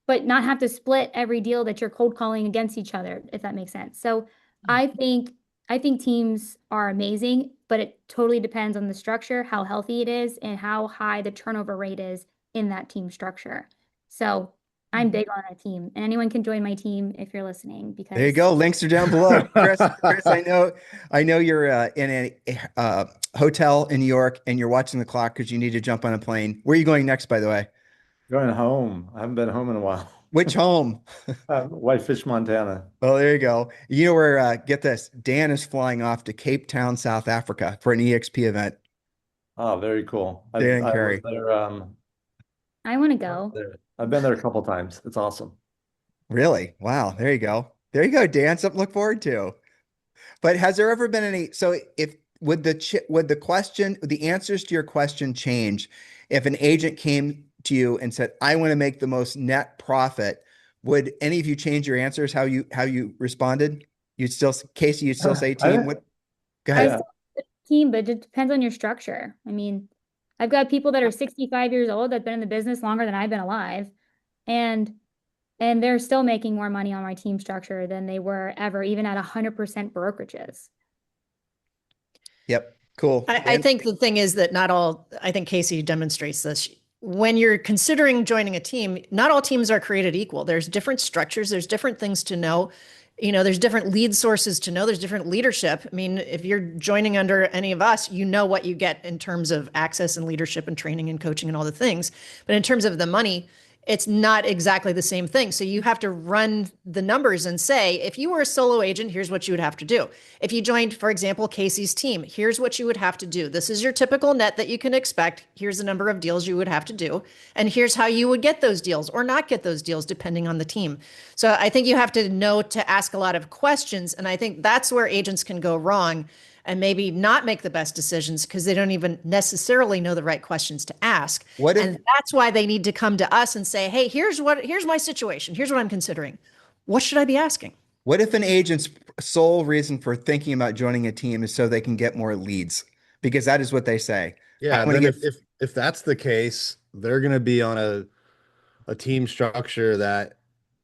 S5: but not have to split every deal that you're cold calling against each other, if that makes sense. So I think teams are amazing, but it totally depends on the structure, how healthy it is, and how high the turnover rate is in that team structure. So I'm big on a team, and anyone can join my team if you're listening,
S2: There you
S5: because
S2: go. Links are down below. Chris, I know you're in a hotel in New York and you're watching the clock because you need to jump on a plane. Where are you going next, by the way?
S3: Going home. I haven't been home in a while.
S2: Which home?
S3: Whitefish, Montana.
S2: Oh, there you go. You know where, get this, Dan is flying off to Cape Town, South Africa for an EXP event.
S3: Oh, very cool.
S2: Dan
S3: I was
S2: Carey.
S3: there.
S5: I want to go.
S3: I've been there a couple times. It's awesome.
S2: Really? Wow. There you go. There you go, Dan. Something to look forward to. But has there ever been any, so if, would the question, the answers to your question change if an agent came to you and said, I want to make the most net profit? Would any of you change your answers, how you responded? Kacie, you'd still say team? What? Go
S5: I
S2: ahead.
S5: still like team, but it depends on your structure. I mean, I've got people that are 65 years old that've been in the business longer than I've been alive, and they're still making more money on my team structure than they were ever, even at 100% brokerages.
S2: Yep. Cool.
S4: I think the thing is that I think Kacie demonstrates this. When you're considering joining a team, not all teams are created equal. There's different structures, there's different things to know. There's different lead sources to know, there's different leadership. I mean, if you're joining under any of us, you know what you get in terms of access and leadership and training and coaching and all the things. But in terms of the money, it's not exactly the same thing. So you have to run the numbers and say, if you were a solo agent, here's what you would have to do. If you joined, for example, Kacie's team, here's what you would have to do. This is your typical net that you can expect. Here's the number of deals you would have to do. And here's how you would get those deals or not get those deals, depending on the team. So I think you have to know to ask a lot of questions. And I think that's where agents can go wrong and maybe not make the best decisions because they don't even necessarily know the right questions to ask. And that's why they need to come to us and say, hey, here's my situation. Here's what I'm considering. What should I be asking?
S2: What if an agent's sole reason for thinking about joining a team is so they can get more leads? Because that is what they say.
S1: Yeah, and then if that's the case, they're going to be on a team structure that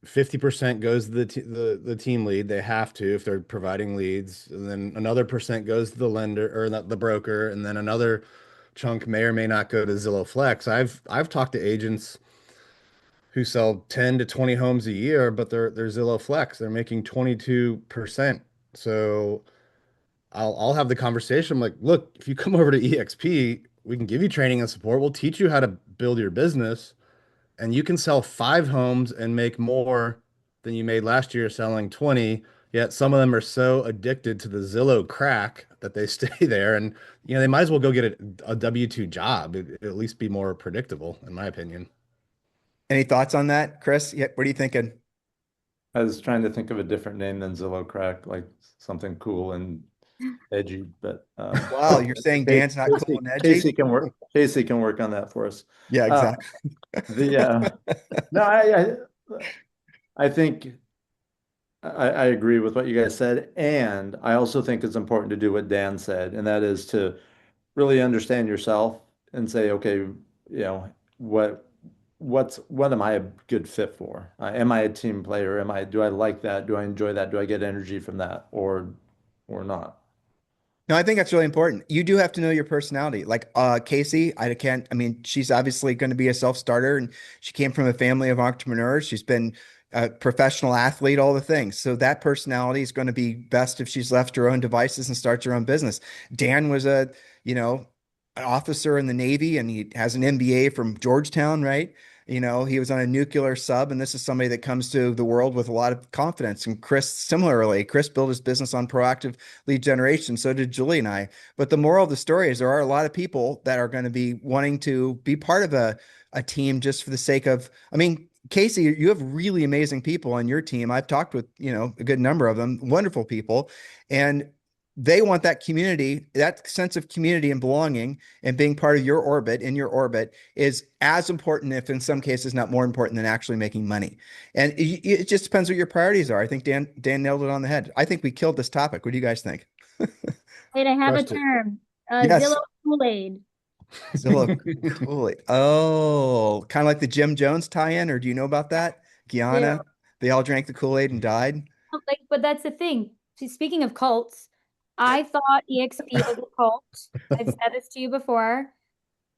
S1: 50% goes to the team lead. They have to if they're providing leads, and then another percent goes to the lender or the broker, and then another chunk may or may not go to Zillow Flex. I've talked to agents who sell 10 to 20 homes a year, but they're Zillow Flex. They're making 22%. So I'll have the conversation. I'm like, look, if you come over to EXP, we can give you training and support. We'll teach you how to build your business, and you can sell 5 homes and make more than you made last year selling 20. Yet some of them are so addicted to the Zillow crack that they stay there, and they might as well go get a W-2 job. It'd at least be more predictable, in my opinion.
S2: Any thoughts on that, Chris? Yeah, what are you thinking?
S3: I was trying to think of a different name than Zillow Crack, like something cool and edgy. But
S2: wow, you're saying Dan's not cool and edgy?
S3: Kacie can work on that for us.
S2: Yeah, exactly.
S3: No, I think I agree with what you guys said, and I also think it's important to do what Dan said, and that is to really understand yourself and say, okay, what am I a good fit for? Am I a team player? Do I like that? Do I enjoy that? Do I get energy from that or not?
S2: No, I think that's really important. You do have to know your personality. Like Kacie, I mean, she's obviously going to be a self-starter and she came from a family of entrepreneurs. She's been a professional athlete, all the things. So that personality is going to be best if she's left her own devices and starts her own business. Dan was officer in the Navy and he has an MBA from Georgetown, right? You know, he was on a nuclear sub, and this is somebody that comes to the world with a lot of confidence. And Chris, similarly, Chris built his business on proactive lead generation. So did Julie and I. But the moral of the story is there are a lot of people that are going to be wanting to be part of a team just for the sake of, I mean, Kacie, you have really amazing people on your team. I've talked with, you know, a good number of them, wonderful people. And they want that community, that sense of community and belonging and being part of your orbit, in your orbit, is as important, if in some cases not more important, than actually making money. And it just depends what your priorities are. I think Dan nailed it on the head. I think we killed this topic. What do you guys think?
S5: Wait, I have a
S1: Crushed it.
S5: term.
S2: Yes.
S5: Zillow Kool-Aid.
S2: Zillow Kool-Aid. Oh, kind of like the Jim Jones tie-in, or do you know about that?
S5: Do.
S2: Guyana, they all drank the Kool-Aid and died.
S5: Like, but that's the thing. See, speaking of cults, I thought EXP was a cult. I've said this to you before.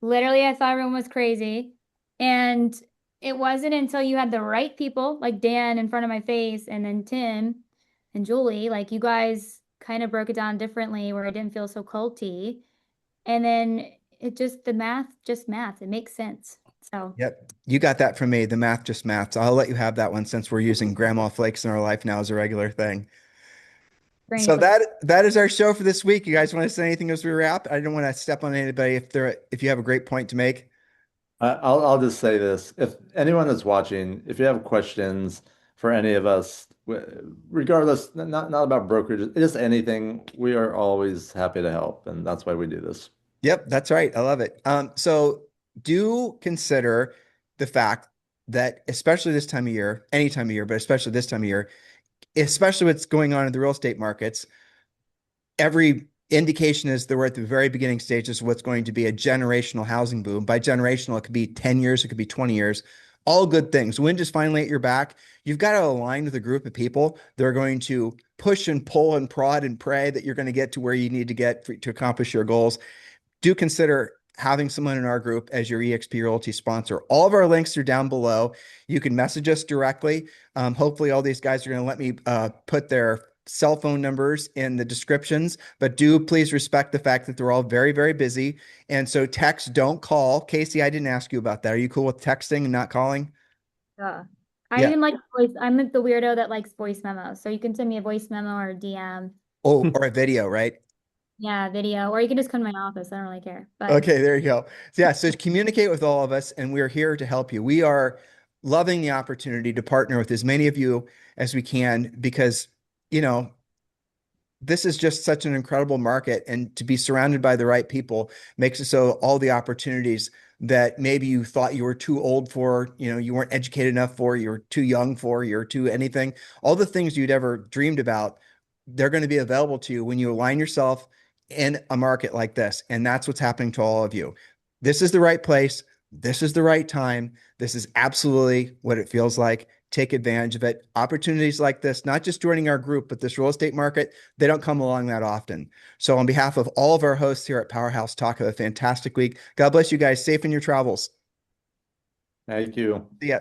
S5: Literally, I thought everyone was crazy. And it wasn't until you had the right people, like Dan in front of my face, and then Tim and Julie, like you guys kind of broke it down differently where it didn't feel so culty. And then it just, the math, just math. It makes sense. So
S2: Yep. You got that from me. The math just maths. I'll let you have that one since we're using grandma flakes in our life now as a regular thing.
S5: Granny
S2: So
S5: Flex.
S2: that is our show for this week. You guys want to say anything as we wrap? I don't want to step on anybody if you have a great point to make.
S3: I'll just say this. If anyone that's watching, if you have questions for any of us, regardless, not about brokerage, just anything, we are always happy to help, and that's why we do this.
S2: Yep, that's right. I love it. So do consider the fact that especially this time of year, any time of year, but especially this time of year, especially what's going on in the real estate markets, every indication is that we're at the very beginning stages of what's going to be a generational housing boom. By generational, it could be 10 years, it could be 20 years. All good things. Wind is finally at your back. You've got to align with a group of people that are going to push and pull and prod and pray that you're going to get to where you need to get to accomplish your goals. Do consider having someone in our group as your eXp Realty sponsor. All of our links are down below. You can message us directly. Hopefully all these guys are going to let me put their cell phone numbers in the descriptions, but do please respect the fact that they're all very, very busy. And so text, don't call. Kacie, I didn't ask you about that. Are you cool with texting and not calling?
S5: I
S2: Yeah.
S5: even like voice. I'm the weirdo that likes voice memos. So you can send me a voice memo or a DM.
S2: Oh, or a video, right?
S5: Yeah, video, or you can just come to my office. I don't really care. But
S2: Okay, there you go. So yeah, so communicate with all of us, and we're here to help you. We are loving the opportunity to partner with as many of you as we can because, you know, this is just such an incredible market, and to be surrounded by the right people makes it so all the opportunities that maybe you thought you were too old for, you know, you weren't educated enough for, you were too young for, you're too anything, all the things you'd ever dreamed about, they're going to be available to you when you align yourself in a market like this. And that's what's happening to all of you. This is the right place. This is the right time. This is absolutely what it feels like. Take advantage of it. Opportunities like this, not just joining our group, but this real estate market, they don't come along that often. So on behalf of all of our hosts here at PowerHouse Talk, have a fantastic week. God bless you guys. Safe in your travels.
S3: Thank you.
S2: See ya.